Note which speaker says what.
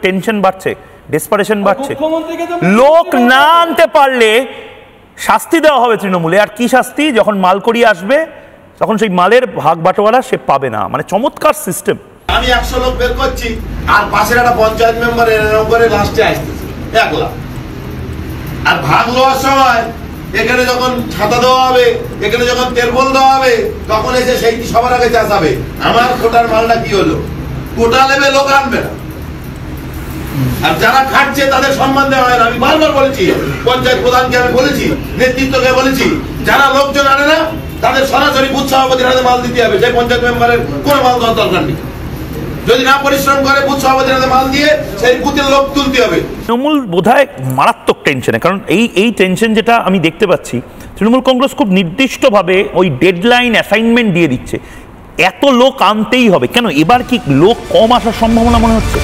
Speaker 1: Tension বাড়ছে, desperation বাড়ছে। লোক না আনতে পারলে শাস্তি দেওয়া হবে তৃণমূলে। আর কি শাস্তি? যখন মাল করিয়ে আসবে তখন সেই মালের ভাগ বাটোয়ারা সে পাবে না। মানে চমৎকার সিস্টেম।
Speaker 2: আমি 100 লোক বের করছি আর পাশের একটা পঞ্চায়েত মেম্বার এরকম করে লাস্টে আসতেছে 1 লাখ। আর ভাগ লওয়ার সময় এখানে যখন ছাতা দেওয়া হবে, এখানে যখন তেলবল দেওয়া হবে, তখন এসে সেই সবার আগে চাষাবে আমার কোটার মালটা কি হলো। কোটা নেবে, লোক আনবে না। আর যারা খাটছে তাদের সম্মান দেওয়া হয় না। আমি বারবার বলেছি, পঞ্চায়েত প্রধানকে আমি বলেছি, নেতৃত্বকে বলেছি, যারা লোকজন আনে না তাদের সরাসরি বুথ সভাপতির হাতে মাল দিতে হবে। সেই পঞ্চায়েত মেম্বারের কোনো মাল দেওয়ার দরকার নেই। যদি না পরিশ্রম করে বুথ সভাপতির হাতে মাল দিয়ে সেই বুথের লোক তুলতে হবে।
Speaker 1: তৃণমূল বোধহয় মারাত্মক টেনশনে, কারণ এই টেনশন যেটা আমি দেখতে পাচ্ছি, তৃণমূল কংগ্রেস খুব নির্দিষ্টভাবে ওই ডেডলাইন অ্যাসাইনমেন্ট দিয়ে দিচ্ছে, এত লোক আনতেই হবে। কেন এবার কি লোক কম আসার সম্ভাবনা মনে হচ্ছে?